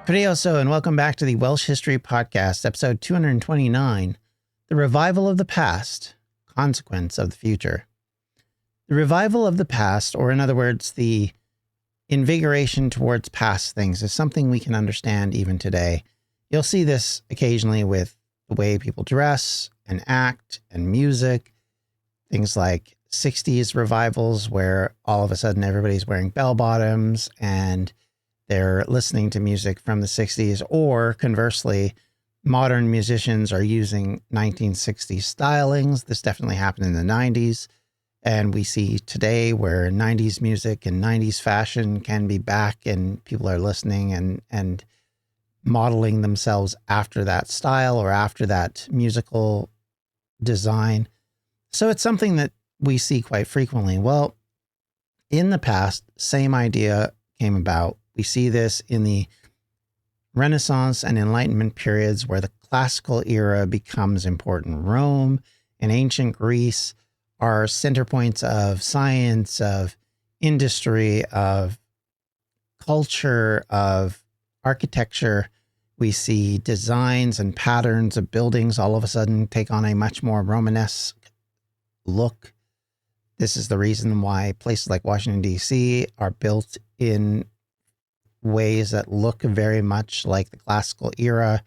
Curioso, and welcome back to the Welsh History Podcast, episode 229, The Revival of the Past, Consequence of the Future. The revival of the past, or in other words, the invigoration towards past things, is something we can understand even today. You'll see this occasionally with the way people dress and act and music, things like 60s revivals where all of a sudden everybody's wearing bell-bottoms and they're listening to music from the 60s, or conversely, modern musicians are using 1960s stylings. This definitely happened in the 90s. And we see today where 90s music and 90s fashion can be back and people are listening and modeling themselves after that style or after that musical design. So it's something that we see quite frequently. Well, in the past, same idea came about. We see this in the Renaissance and Enlightenment periods where the classical era becomes important. Rome and ancient Greece are center points of science, of industry, of culture, of architecture. We see designs and patterns of buildings all of a sudden take on a much more Romanesque look. This is the reason why places like Washington, D.C. are built in ways that look very much like the classical era.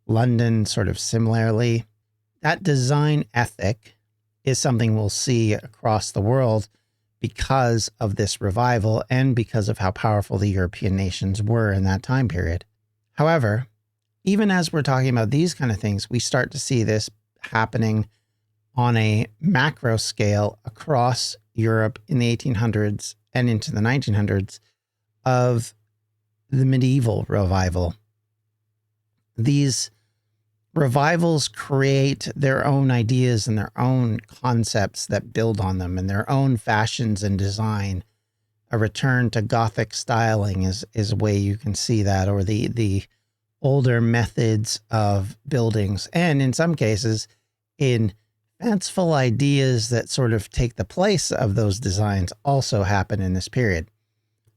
London, sort of similarly. That design ethic is something we'll see across the world because of this revival and because of how powerful the European nations were in that time period. However, even as we're talking about these kind of things, we start to see this happening on a macro scale across Europe in the 1800s and into the 1900s of the medieval revival. These revivals create their own ideas and their own concepts that build on them and their own fashions and design. A return to Gothic styling is a way you can see that, or the older methods of buildings. And in some cases, in fanciful ideas that sort of take the place of those designs also happen in this period.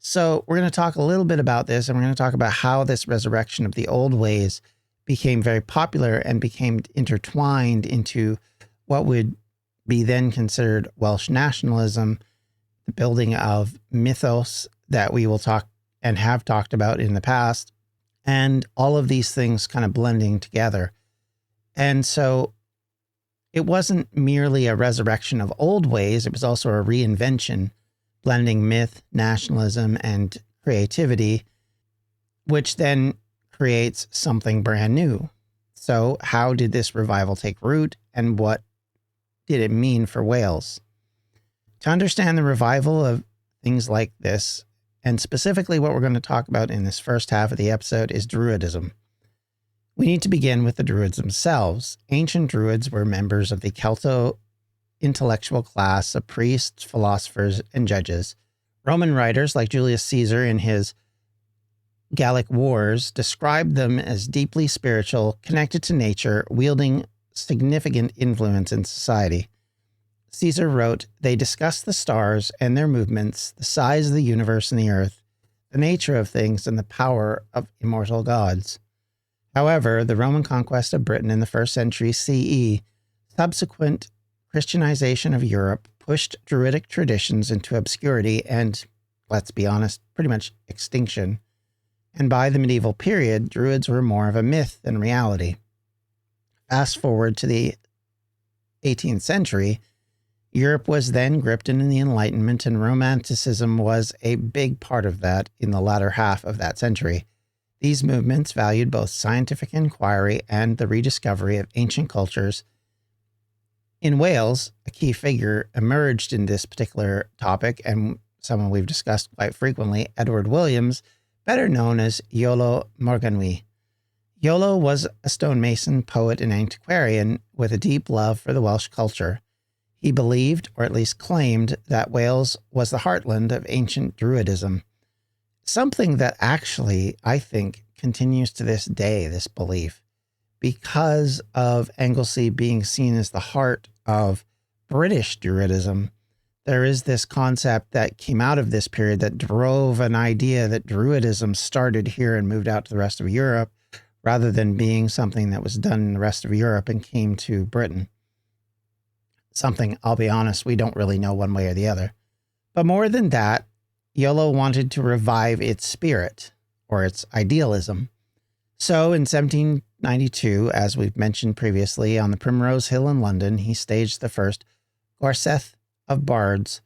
So we're going to talk a little bit about this, and we're going to talk about how this resurrection of the old ways became very popular and became intertwined into what would be then considered Welsh nationalism, the building of mythos that we will talk and have talked about in the past, and all of these things kind of blending together. And so it wasn't merely a resurrection of old ways, it was also a reinvention, blending myth, nationalism, and creativity, which then creates something brand new. So how did this revival take root, and what did it mean for Wales? To understand the revival of things like this, and specifically what we're going to talk about in this first half of the episode, is Druidism. We need to begin with the Druids themselves. Ancient Druids were members of the Celto-intellectual class of priests, philosophers, and judges. Roman writers like Julius Caesar in his Gallic Wars described them as deeply spiritual, connected to nature, wielding significant influence in society. Caesar wrote, "They discuss the stars and their movements, the size of the universe and the earth, the nature of things, and the power of immortal gods." However, the Roman conquest of Britain in the 1st century CE, subsequent Christianization of Europe, pushed Druidic traditions into obscurity and, let's be honest, pretty much extinction. And by the medieval period, Druids were more of a myth than reality. Fast forward to the 18th century, Europe was then gripped in the Enlightenment, and Romanticism was a big part of that in the latter half of that century. These movements valued both scientific inquiry and the rediscovery of ancient cultures. In Wales, a key figure emerged in this particular topic, and someone we've discussed quite frequently, Edward Williams, better known as Iolo Morganwg. Iolo was a stonemason, poet, and antiquarian with a deep love for the Welsh culture. He believed, or at least claimed, that Wales was the heartland of ancient Druidism. Something that actually, I think, continues to this day, this belief, because of Anglesey being seen as the heart of British Druidism. there is this concept that came out of this period that drove an idea that Druidism started here and moved out to the rest of Europe, rather than being something that was done in the rest of Europe and came to Britain. Something, I'll be honest, we don't really know one way or the other. But more than that, Iolo wanted to revive its spirit, or its idealism. So in 1792, as we've mentioned previously, on the Primrose Hill in London, he staged the first Gorsedd of Bards.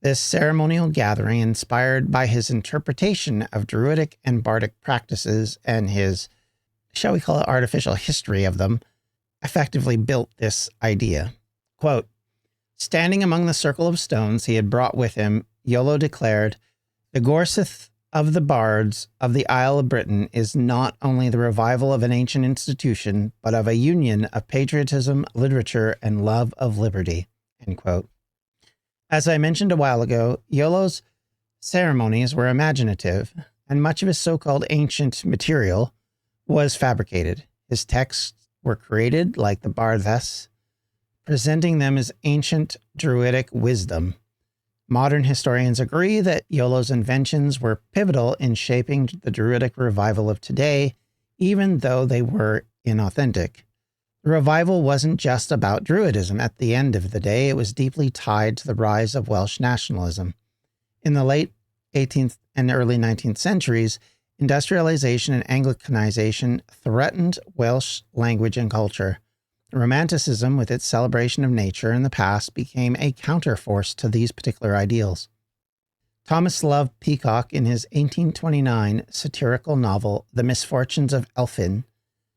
This ceremonial gathering, inspired by his interpretation of Druidic and Bardic practices and his, shall we call it, artificial history of them, effectively built this idea. Quote, standing among the circle of stones he had brought with him, Iolo declared, the Gorsedd of the Bards of the Isle of Britain is not only the revival of an ancient institution, but of a union of patriotism, literature, and love of liberty. End quote. As I mentioned a while ago, Iolo's ceremonies were imaginative, and much of his so-called ancient material was fabricated. His texts were created like the Bardes, presenting them as ancient Druidic wisdom. Modern historians agree that Iolo's inventions were pivotal in shaping the Druidic revival of today, even though they were inauthentic. The revival wasn't just about Druidism. At the end of the day, it was deeply tied to the rise of Welsh nationalism. In the late 18th and early 19th centuries, industrialization and Anglicanization threatened Welsh language and culture. Romanticism, with its celebration of nature and the past, became a counterforce to these particular ideals. Thomas Love Peacock, in his 1829 satirical novel The Misfortunes of Elphin,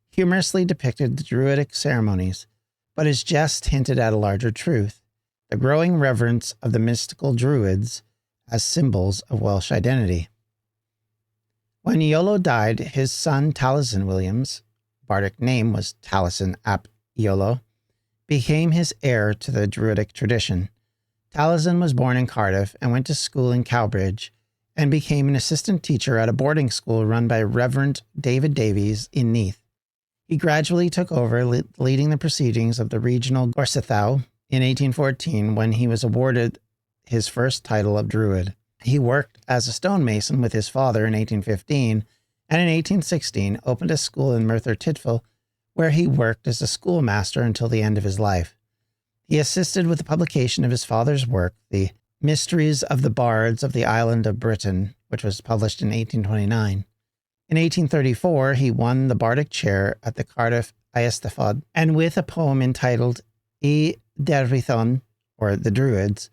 humorously depicted the Druidic ceremonies, but his jest hinted at a larger truth, the growing reverence of the mystical Druids as symbols of Welsh identity. When Iolo died, his son Taliesin Williams, Bardic name was Taliesin ap Iolo, became his heir to the Druidic tradition. Taliesin was born in Cardiff and went to school in Cowbridge and became an assistant teacher at a boarding school run by Reverend David Davies in Neath. He gradually took over leading the proceedings of the regional Gorseddow in 1814 when he was awarded his first title of Druid. He worked as a stonemason with his father in 1815 and in 1816 opened a school in Merthyr Tydfil where he worked as a schoolmaster until the end of his life. He assisted with the publication of his father's work, The Mysteries of the Bards of the Island of Britain, which was published in 1829. In 1834, he won the Bardic chair at the Cardiff Eisteddfod, and with a poem entitled Y Derwyddon, or The Druids.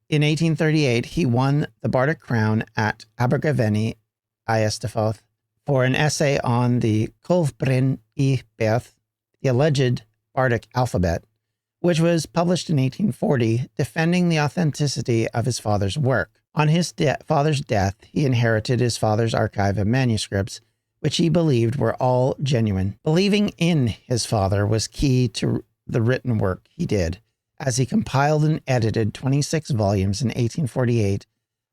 In 1838, he won the Bardic crown at Abergavenny Eisteddfod for an essay on the Culhwch y Beirdd, the alleged Bardic alphabet, which was published in 1840, defending the authenticity of his father's work. On his father's death, he inherited his father's archive of manuscripts, which he believed were all genuine. Believing in his father was key to the written work he did, as he compiled and edited 26 volumes in 1848.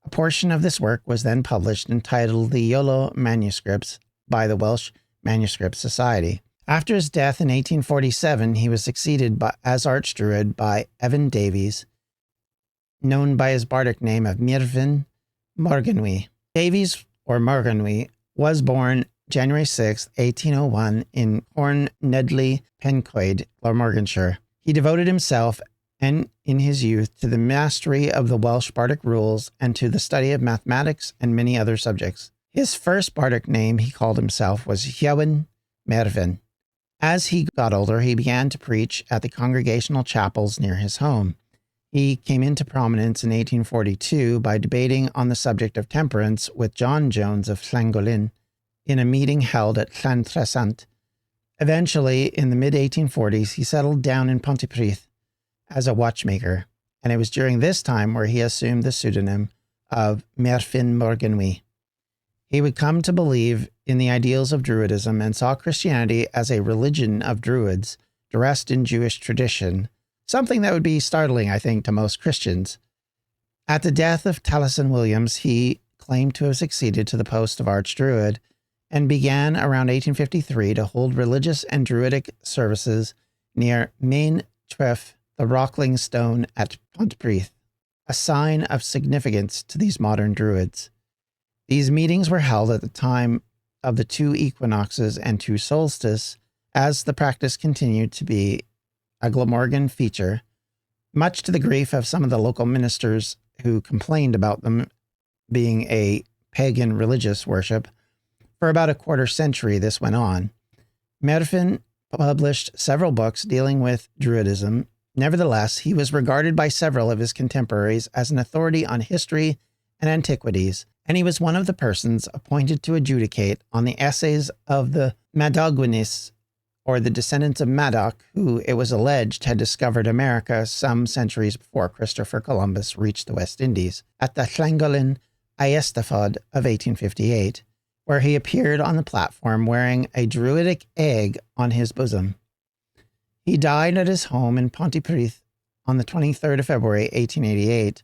A portion of this work was then published entitled the Iolo Manuscripts by the Welsh Manuscript Society. After his death in 1847, he was succeeded as Archdruid by Evan Davies, known by his bardic name of Myrddin Morganwy. Davies, or Morganwy, was born January 6, 1801 in Cornedley, Pencoed, Glamorganshire. He devoted himself and in his youth to the mastery of the Welsh bardic rules and to the study of mathematics and many other subjects. His first bardic name he called himself was Llywyn Merfyn. As he got older, he began to preach at the congregational chapels near his home. He came into prominence in 1842 by debating on the subject of temperance with John Jones of Llangollen in a meeting held at Llantresant. Eventually, in the mid-1840s, he settled down in Pontypridd as a watchmaker, and it was during this time where he assumed the pseudonym of Myrddin Morganwy. He would come to believe in the ideals of Druidism and saw Christianity as a religion of Druids, dressed in Jewish tradition, something that would be startling, I think, to most Christians. At the death of Taliesin Williams, he claimed to have succeeded to the post of Archdruid and began around 1853 to hold religious and Druidic services near Main Treff, the Rockling Stone at Pontypridd. a sign of significance to these modern Druids. These meetings were held at the time of the 2 equinoxes and 2 solstices, as the practice continued to be a Glamorgan feature, much to the grief of some of the local ministers who complained about them being a pagan religious worship. For about a quarter century, this went on. Merfyn published several books dealing with Druidism. Nevertheless, he was regarded by several of his contemporaries as an authority on history and antiquities, and he was one of the persons appointed to adjudicate on the essays of the Madawinis, or the descendants of Madoc, who it was alleged had discovered America some centuries before Christopher Columbus reached the West Indies, at the Llangollen Eisteddfod of 1858, where he appeared on the platform wearing a druidic egg on his bosom. He died at his home in Pontypridd on the 23rd of February, 1888.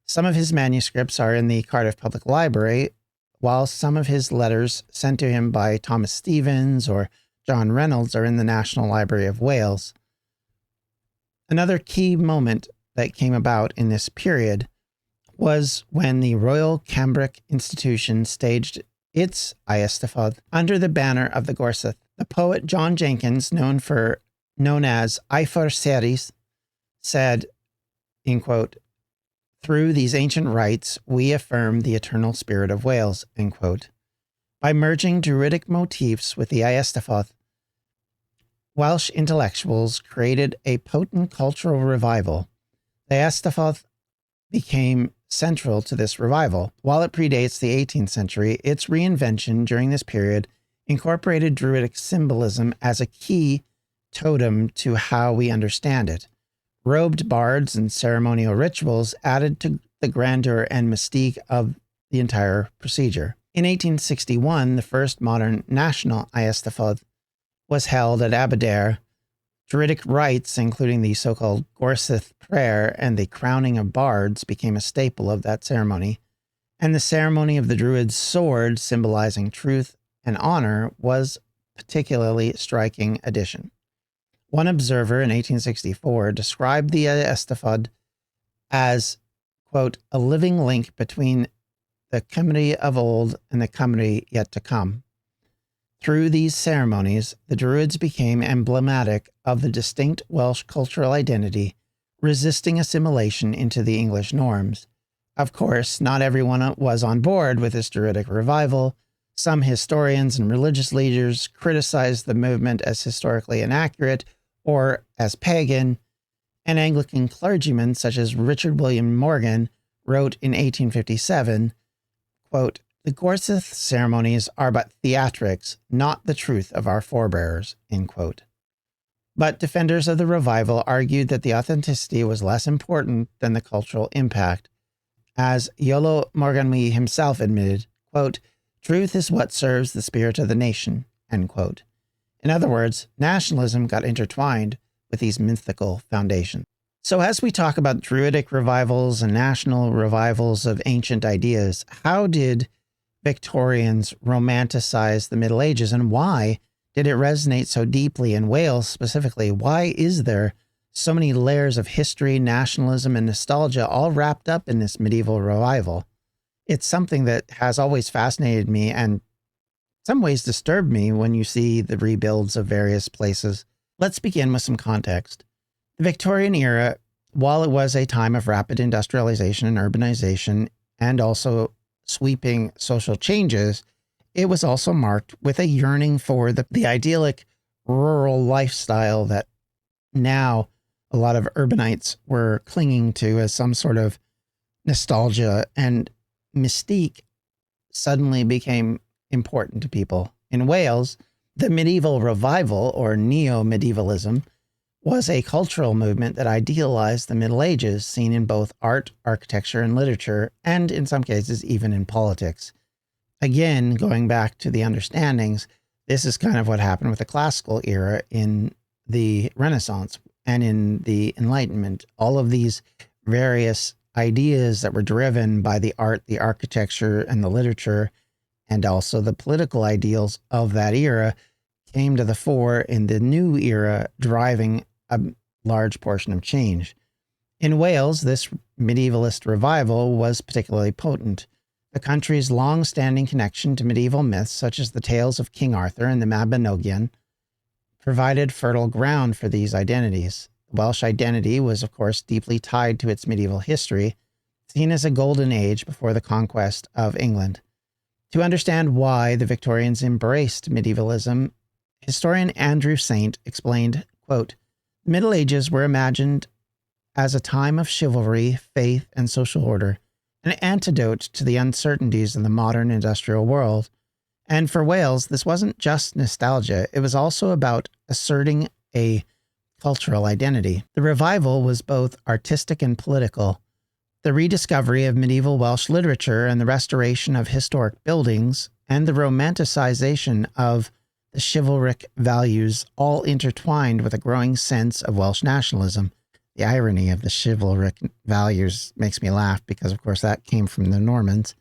Some of his manuscripts are in the Cardiff Public Library, while some of his letters sent to him by Thomas Stevens or John Reynolds are in the National Library of Wales. Another key moment that came about in this period was when the Royal Cambric Institution staged its Eisteddfod under the banner of the Gorsedd. The poet John Jenkins, known as Eiffer Ceres, said, in quote, "Through these ancient rites, we affirm the eternal spirit of Wales," end quote. By merging Druidic motifs with the Eisteddfod, Welsh intellectuals created a potent cultural revival. The Eisteddfod became central to this revival. While it predates the 18th century, its reinvention during this period incorporated Druidic symbolism as a key totem to how we understand it. Robed bards and ceremonial rituals added to the grandeur and mystique of the entire procedure. In 1861, the first modern national Eisteddfod was held at Aberdare. Druidic rites, including the so-called Gorsedd prayer and the crowning of bards, became a staple of that ceremony, and the ceremony of the Druid's sword, symbolizing truth and honor, was a particularly striking addition. One observer in 1864 described the Eisteddfod as, quote, a living link between the Cymry of old and the Cymry yet to come. Through these ceremonies, the Druids became emblematic of the distinct Welsh cultural identity, resisting assimilation into the English norms. Of course, not everyone was on board with this Druidic revival. Some historians and religious leaders criticized the movement as historically inaccurate or as pagan, and Anglican clergymen such as Richard William Morgan wrote in 1857, quote, "The Gorsedd ceremonies are but theatrics, not the truth of our forebears," end quote. But defenders of the revival argued that the authenticity was less important than the cultural impact. As Iolo Morganwg himself admitted, quote, "Truth is what serves the spirit of the nation," end quote. In other words, nationalism got intertwined with these mythical foundations. So as we talk about Druidic revivals and national revivals of ancient ideas, how did Victorians romanticize the Middle Ages, and why did it resonate so deeply in Wales specifically? Why is there so many layers of history, nationalism, and nostalgia all wrapped up in this medieval revival? It's something that has always fascinated me and some ways disturbed me when you see the rebuilds of various places. Let's begin with some context. The Victorian era, while it was a time of rapid industrialization and urbanization, and also sweeping social changes, it was also marked with a yearning for the idyllic rural lifestyle that now a lot of urbanites were clinging to as some sort of nostalgia, and mystique suddenly became important to people. In Wales, the medieval revival, or neo-medievalism, was a cultural movement that idealized the Middle Ages, seen in both art, architecture, and literature, and in some cases even in politics. Again, going back to the understandings, this is kind of what happened with the classical era in the Renaissance and in the Enlightenment. All of these various ideas that were driven by the art, the architecture, and the literature, and also the political ideals of that era, came to the fore in the new era, driving a large portion of change. In Wales, this medievalist revival was particularly potent. The country's long-standing connection to medieval myths, such as the tales of King Arthur and the Mabinogion, provided fertile ground for these identities. The Welsh identity was, of course, deeply tied to its medieval history, seen as a golden age before the conquest of England. To understand why the Victorians embraced medievalism, historian Andrew Saint explained, quote, "The Middle Ages were imagined as a time of chivalry, faith, and social order, an antidote to the uncertainties of the modern industrial world. And for Wales, this wasn't just nostalgia, it was also about asserting a cultural identity. The revival was both artistic and political. The rediscovery of medieval Welsh literature and the restoration of historic buildings and the romanticization of the chivalric values all intertwined with a growing sense of Welsh nationalism." The irony of the chivalric values makes me laugh because, of course, that came from the Normans.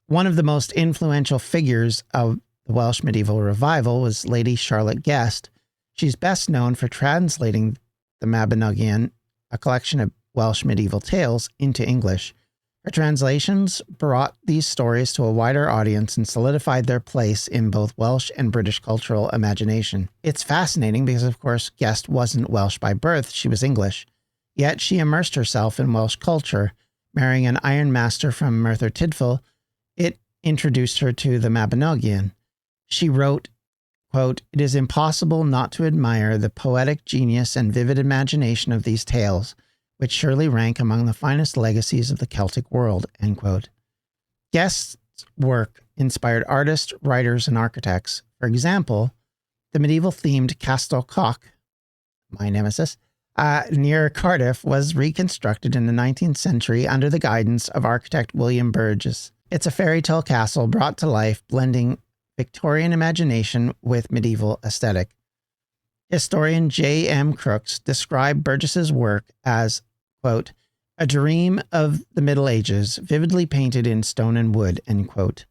One of the most influential figures of the Welsh medieval revival was Lady Charlotte Guest. She's best known for translating the Mabinogion, a collection of Welsh medieval tales, into English. Her translations brought these stories to a wider audience and solidified their place in both Welsh and British cultural imagination. It's fascinating because, of course, Guest wasn't Welsh by birth, she was English. Yet she immersed herself in Welsh culture, marrying an ironmaster from Merthyr Tydfil. It introduced her to the Mabinogion. She wrote, quote, "It is impossible not to admire the poetic genius and vivid imagination of these tales, which surely rank among the finest legacies of the Celtic world," end quote. Guest's work inspired artists, writers, and architects. For example, the medieval-themed Castell Coch, my nemesis, near Cardiff, was reconstructed in the 19th century under the guidance of architect William Burgess. It's a fairy tale castle brought to life, blending Victorian imagination with medieval aesthetic. Historian J.M. Crooks described Burgess's work as, quote, "a dream of the Middle Ages, vividly painted in stone and wood," end quote.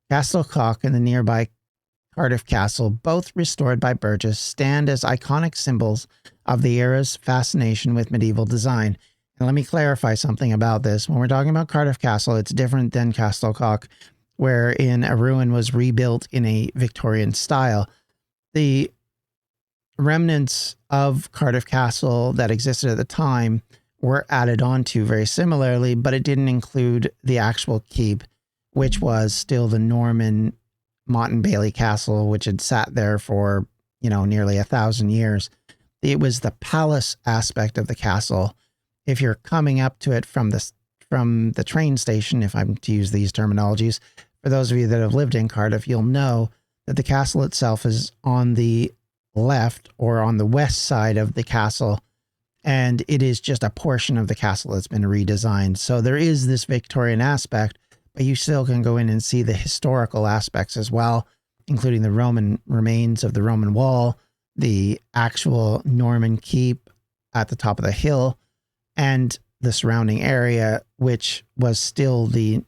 Castell Coch and the nearby Cardiff Castle, both restored by Burgess, stand as iconic symbols of the era's fascination with medieval design. And let me clarify something about this. When we're talking about Cardiff Castle, it's different than Castell Coch, wherein a ruin was rebuilt in a Victorian style. The remnants of Cardiff Castle that existed at the time were added onto very similarly, but it didn't include the actual keep, which was still the Norman Motte and Bailey Castle, which had sat there for, nearly 1,000 years. It was the palace aspect of the castle. If you're coming up to it from the train station, if I'm to use these terminologies, for those of you that have lived in Cardiff, you'll know that the castle itself is on the left or on the west side of the castle, and it is just a portion of the castle that's been redesigned. So there is this Victorian aspect, but you still can go in and see the historical aspects as well, including the Roman remains of the Roman wall, the actual Norman keep at the top of the hill, and the surrounding area, which was still the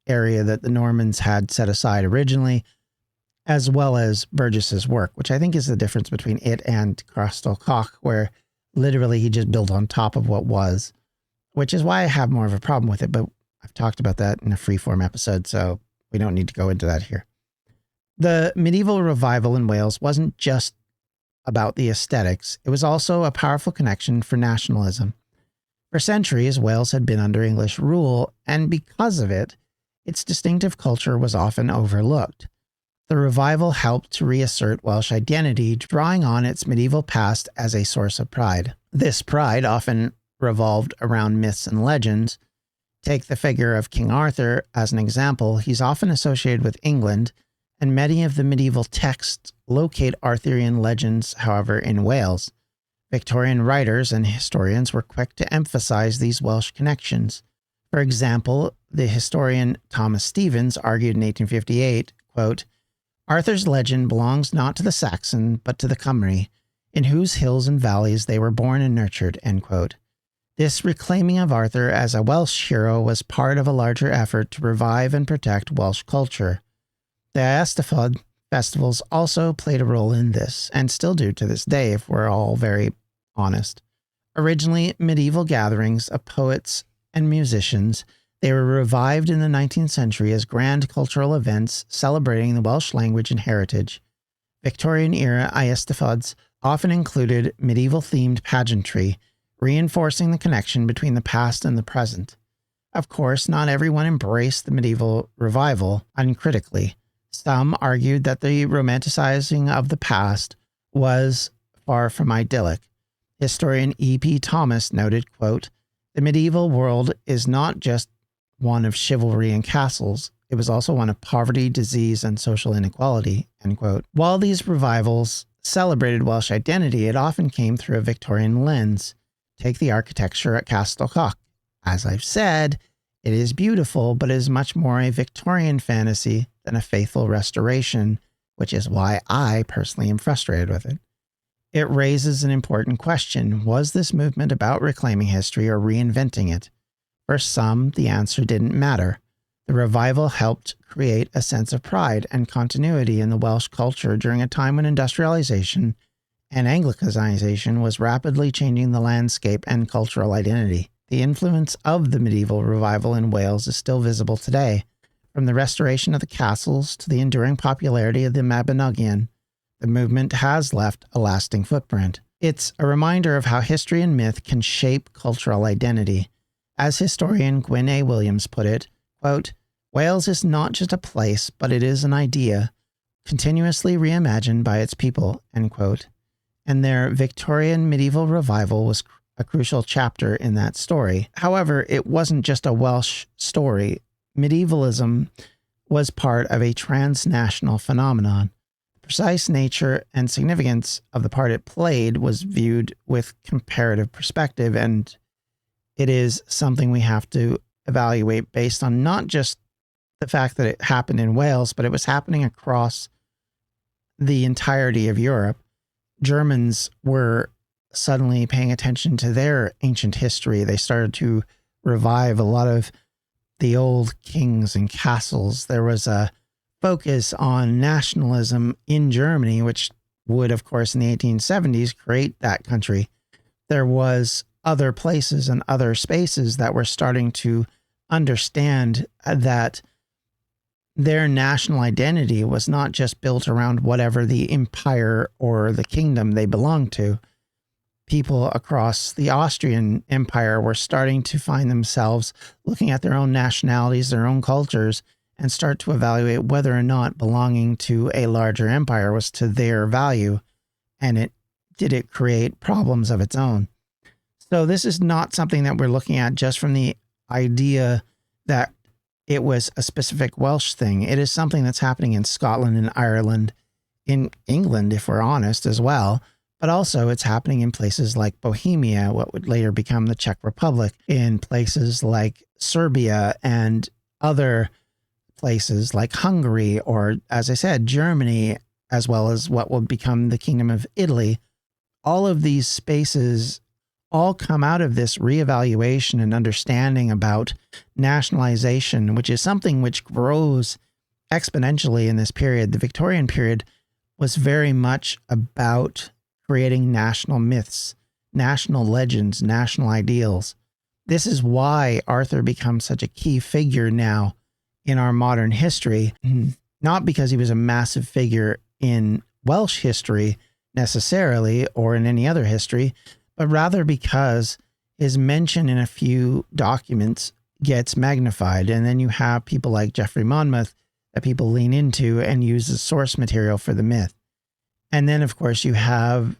area that the Normans had set aside originally, as well as Burgess's work, which I think is the difference between it and Castell Coch, where literally he just built on top of what was, which is why I have more of a problem with it, but I've talked about that in a freeform episode, so we don't need to go into that here. The medieval revival in Wales wasn't just about the aesthetics, it was also a powerful connection for nationalism. For centuries, Wales had been under English rule, and because of it, its distinctive culture was often overlooked. The revival helped to reassert Welsh identity, drawing on its medieval past as a source of pride. This pride often revolved around myths and legends. Take the figure of King Arthur as an example. He's often associated with England, and many of the medieval texts locate Arthurian legends, however, in Wales. Victorian writers and historians were quick to emphasize these Welsh connections. For example, the historian Thomas Stevens argued in 1858, quote, "Arthur's legend belongs not to the Saxon, but to the Cymry, in whose hills and valleys they were born and nurtured," end quote. This reclaiming of Arthur as a Welsh hero was part of a larger effort to revive and protect Welsh culture. The Eisteddfod festivals also played a role in this, and still do to this day if we're all very honest. Originally, medieval gatherings of poets and musicians. They were revived in the 19th century as grand cultural events celebrating the Welsh language and heritage. Victorian-era Eisteddfods often included medieval-themed pageantry, reinforcing the connection between the past and the present. Of course, not everyone embraced the medieval revival uncritically. Some argued that the romanticizing of the past was far from idyllic. Historian E.P. Thomas noted, quote, "The medieval world is not just one of chivalry and castles, it was also one of poverty, disease, and social inequality," end quote. While these revivals celebrated Welsh identity, it often came through a Victorian lens. Take the architecture at Castell Coch. As I've said, it is beautiful, but it is much more a Victorian fantasy than a faithful restoration, which is why I personally am frustrated with it. It raises an important question. Was this movement about reclaiming history or reinventing it? For some, the answer didn't matter. The revival helped create a sense of pride and continuity in the Welsh culture during a time when industrialization and Anglicanization was rapidly changing the landscape and cultural identity. The influence of the medieval revival in Wales is still visible today, from the restoration of the castles to the enduring popularity of the Mabinogion. The movement has left a lasting footprint. It's a reminder of how history and myth can shape cultural identity. As historian Gwyn A. Williams put it, quote, "Wales is not just a place, but it is an idea, continuously reimagined by its people," end quote. And their Victorian medieval revival was a crucial chapter in that story. However, it wasn't just a Welsh story. Medievalism was part of a transnational phenomenon. The precise nature and significance of the part it played was viewed with comparative perspective, and it is something we have to evaluate based on not just the fact that it happened in Wales, but it was happening across the entirety of Europe. Germans were suddenly paying attention to their ancient history. They started to revive a lot of the old kings and castles. There was a focus on nationalism in Germany, which would, of course, in the 1870s create that country. There was other places and other spaces that were starting to understand that their national identity was not just built around whatever the empire or the kingdom they belonged to. People across the Austrian Empire were starting to find themselves looking at their own nationalities, their own cultures, and start to evaluate whether or not belonging to a larger empire was to their value, and did it create problems of its own. So this is not something that we're looking at just from the idea that it was a specific Welsh thing. It is something that's happening in Scotland and Ireland, in England, if we're honest, as well. But also it's happening in places like Bohemia, what would later become the Czech Republic, in places like Serbia and other places like Hungary, or, as I said, Germany, as well as what will become the Kingdom of Italy. All of these spaces all come out of this reevaluation and understanding about nationalization, which is something which grows exponentially in this period. The Victorian period was very much about creating national myths, national legends, national ideals. This is why Arthur becomes such a key figure now in our modern history, not because he was a massive figure in Welsh history necessarily, or in any other history, but rather because his mention in a few documents gets magnified. And then you have people like Geoffrey Monmouth that people lean into and use as source material for the myth. And then, of course, you have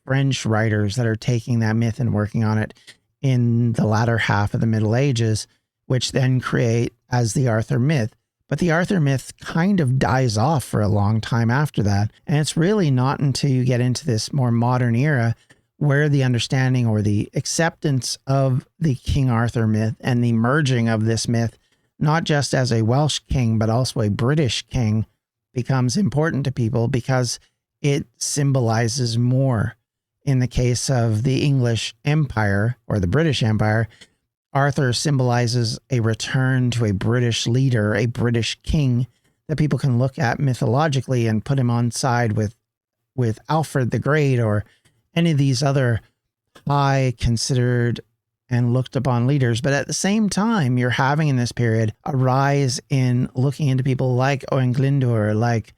French writers that are taking that myth and working on it in the latter half of the Middle Ages, which then create as the Arthur myth. But the Arthur myth kind of dies off for a long time after that. And it's really not until you get into this more modern era where the understanding or the acceptance of the King Arthur myth and the merging of this myth, not just as a Welsh king, but also a British king, becomes important to people because it symbolizes more. In the case of the English Empire or the British Empire, Arthur symbolizes a return to a British leader, a British king that people can look at mythologically and put him on side with Alfred the Great or any of these other high considered and looked upon leaders. But at the same time, you're having in this period a rise in looking into people like Owain Glyndwr, like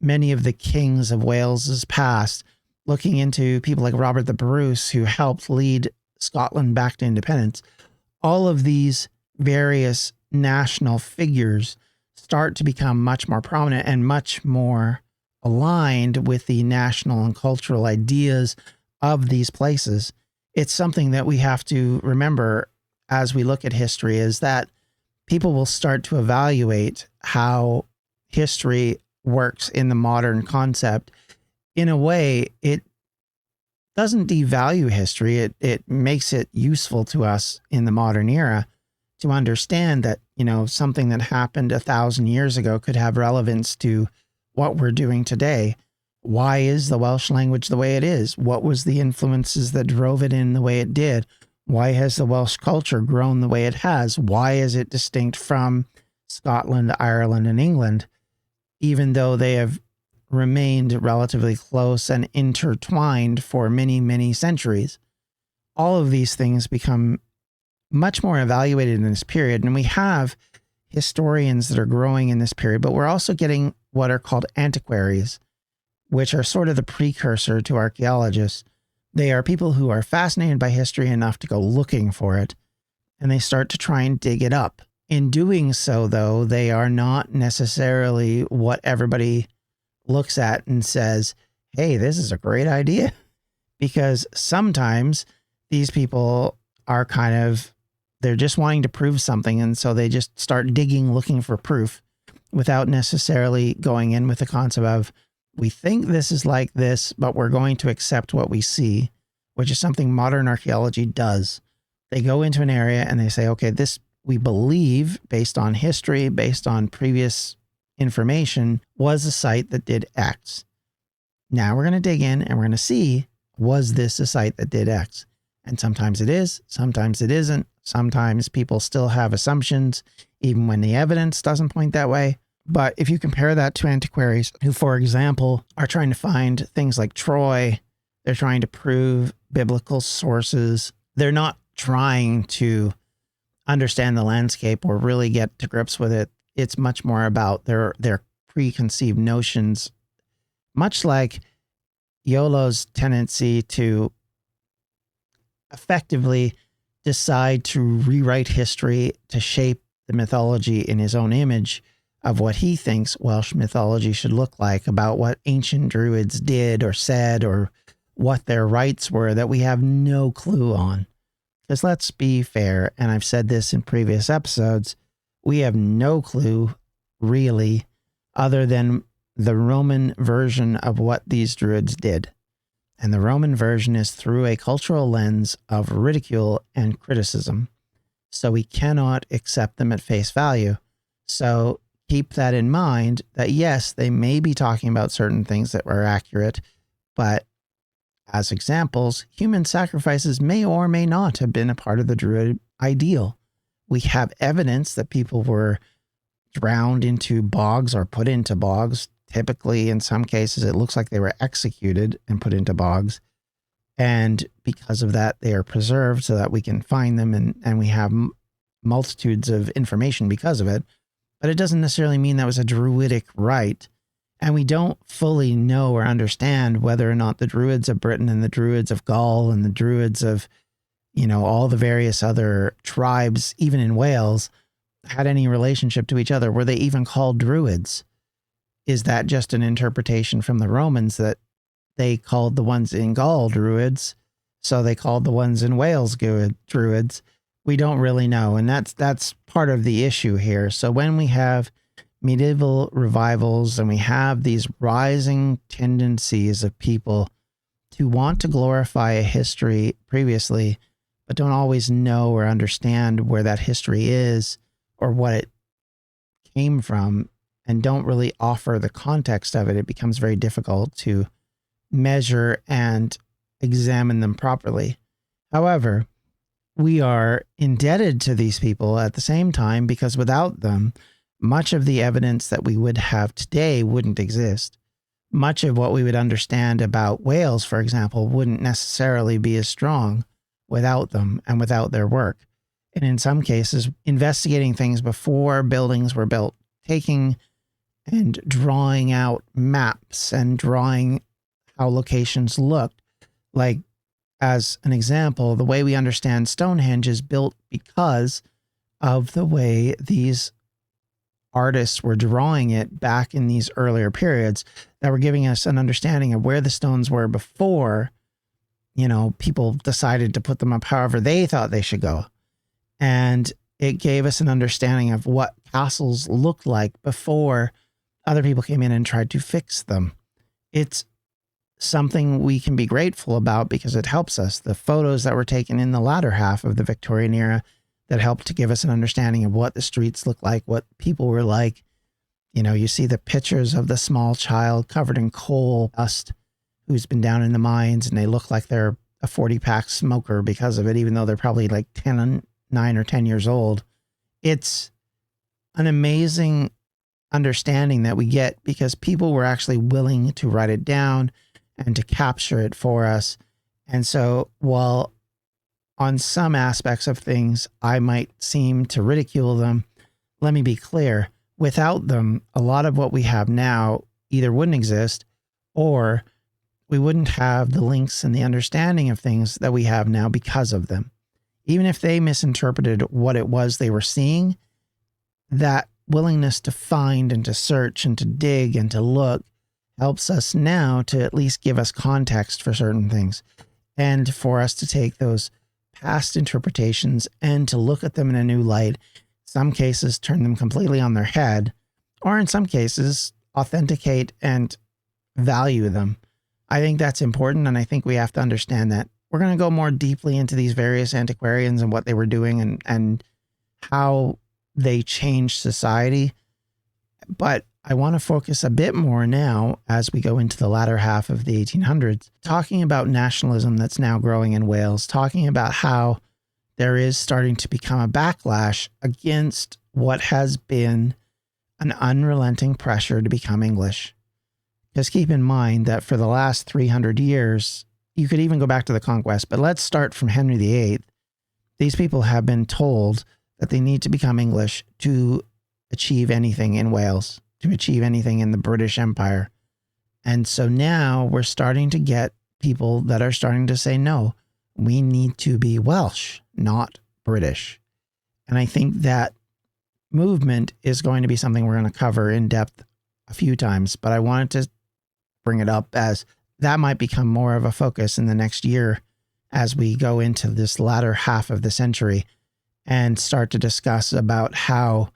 many of the kings of Wales's past, looking into people like Robert the Bruce, who helped lead Scotland back to independence. All of these various national figures start to become much more prominent and much more aligned with the national and cultural ideas of these places. It's something that we have to remember as we look at history, is that people will start to evaluate how history works in the modern concept. In a way, it doesn't devalue history. It makes it useful to us in the modern era to understand that, something that happened 1,000 years ago could have relevance to what we're doing today. Why is the Welsh language the way it is? What was the influences that drove it in the way it did? Why has the Welsh culture grown the way it has? Why is it distinct from Scotland, Ireland, and England, even though they have remained relatively close and intertwined for many, many centuries? All of these things become much more evaluated in this period. And we have historians that are growing in this period, but we're also getting what are called antiquaries, which are sort of the precursor to archaeologists. They are people who are fascinated by history enough to go looking for it, and they start to try and dig it up. In doing so, though, they are not necessarily what everybody looks at and says, hey, this is a great idea. Because sometimes these people are they're just wanting to prove something, and so they just start digging, looking for proof, without necessarily going in with the concept of, we think this is like this, but we're going to accept what we see, which is something modern archaeology does. They go into an area and they say, okay, this we believe, based on history, based on previous information, was a site that did X. Now we're going to dig in and we're going to see, was this a site that did X? And sometimes it is, sometimes it isn't. Sometimes people still have assumptions, even when the evidence doesn't point that way. But if you compare that to antiquaries who, for example, are trying to find things like Troy, they're trying to prove biblical sources. They're not trying to understand the landscape or really get to grips with it. It's much more about their preconceived notions, much like Iolo's tendency to effectively decide to rewrite history to shape the mythology in his own image of what he thinks Welsh mythology should look like, about what ancient druids did or said or what their rights were, that we have no clue on. Because let's be fair, and I've said this in previous episodes, we have no clue, really, other than the Roman version of what these druids did. And the Roman version is through a cultural lens of ridicule and criticism. So we cannot accept them at face value. So keep that in mind, that yes, they may be talking about certain things that were accurate, but as examples, human sacrifices may or may not have been a part of the Druid ideal. We have evidence that people were drowned into bogs or put into bogs. Typically, in some cases, it looks like they were executed and put into bogs. And because of that, they are preserved so that we can find them, and we have multitudes of information because of it. But it doesn't necessarily mean that was a Druidic rite. And we don't fully know or understand whether or not the Druids of Britain and the Druids of Gaul and the Druids of, all the various other tribes, even in Wales, had any relationship to each other. Were they even called Druids? Is that just an interpretation from the Romans that they called the ones in Gaul Druids, so they called the ones in Wales Druids? We don't really know, and that's part of the issue here. So when we have medieval revivals and we have these rising tendencies of people to want to glorify a history previously, but don't always know or understand where that history is or what it came from, and don't really offer the context of it, it becomes very difficult to measure and examine them properly. However, we are indebted to these people at the same time, because without them, much of the evidence that we would have today wouldn't exist. Much of what we would understand about Wales, for example, wouldn't necessarily be as strong. without them and without their work. And in some cases, investigating things before buildings were built, taking and drawing out maps and drawing how locations looked. Like, as an example, the way we understand Stonehenge is built because of the way these artists were drawing it back in these earlier periods that were giving us an understanding of where the stones were before, people decided to put them up however they thought they should go. And it gave us an understanding of what castles looked like before other people came in and tried to fix them. It's something we can be grateful about because it helps us. The photos that were taken in the latter half of the Victorian era that helped to give us an understanding of what the streets looked like, what people were like. You see the pictures of the small child covered in coal dust who's been down in the mines, and they look like they're a 40-pack smoker because of it, even though they're probably like 9 or 10 years old. It's an amazing understanding that we get because people were actually willing to write it down and to capture it for us. And so while on some aspects of things I might seem to ridicule them, let me be clear, without them, a lot of what we have now either wouldn't exist, or we wouldn't have the links and the understanding of things that we have now because of them. Even if they misinterpreted what it was they were seeing, that willingness to find and to search and to dig and to look helps us now to at least give us context for certain things, and for us to take those past interpretations and to look at them in a new light. Some cases turn them completely on their head, or in some cases authenticate and value them. I think that's important, and I think we have to understand that. We're going to go more deeply into these various antiquarians and what they were doing and how they changed society. But I want to focus a bit more now as we go into the latter half of the 1800s, talking about nationalism that's now growing in Wales, talking about how there is starting to become a backlash against what has been an unrelenting pressure to become English. Because keep in mind that for the last 300 years, you could even go back to the conquest, but let's start from Henry VIII. These people have been told that they need to become English to achieve anything in Wales, to achieve anything in the British Empire. And so now we're starting to get people that are starting to say, no, we need to be Welsh, not British. And I think that movement is going to be something we're going to cover in depth a few times, but I wanted to bring it up as that might become more of a focus in the next year as we go into this latter half of the century and start to discuss about how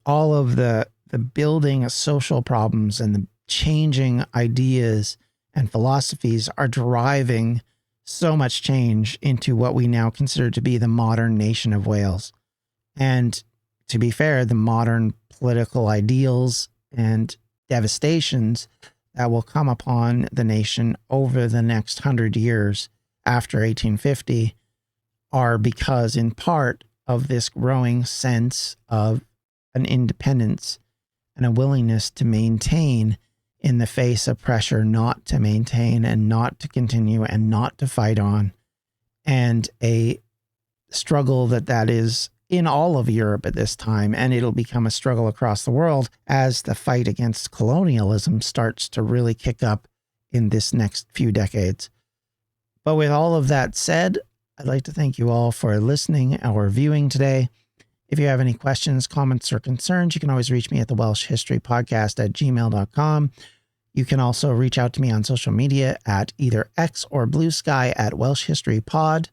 all of the building of social problems and the changing ideas and philosophies are driving so much change into what we now consider to be the modern nation of Wales. And to be fair, the modern political ideals and devastations that will come upon the nation over the next 100 years after 1850 are because, in part, of this growing sense of an independence and a willingness to maintain in the face of pressure not to maintain and not to continue and not to fight on, and a struggle that is in all of Europe at this time, and it'll become a struggle across the world as the fight against colonialism starts to really kick up in this next few decades. But with all of that said, I'd like to thank you all for listening or viewing today. If you have any questions, comments, or concerns, you can always reach me at the Welsh History Podcast at gmail.com. You can also reach out to me on social media at either X or Blue Sky at Welsh History Pod,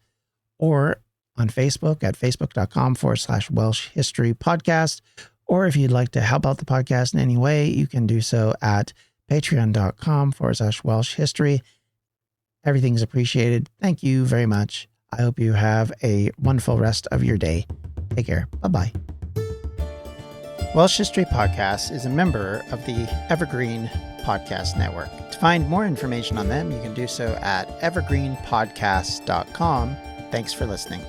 or on Facebook at facebook.com/Welsh History Podcast. Or if you'd like to help out the podcast in any way, you can do so at patreon.com/Welsh History. Everything's appreciated. Thank you very much. I hope you have a wonderful rest of your day. Take care. Bye-bye. Welsh History Podcast is a member of the Evergreen Podcast Network. To find more information on them, you can do so at evergreenpodcast.com. Thanks for listening.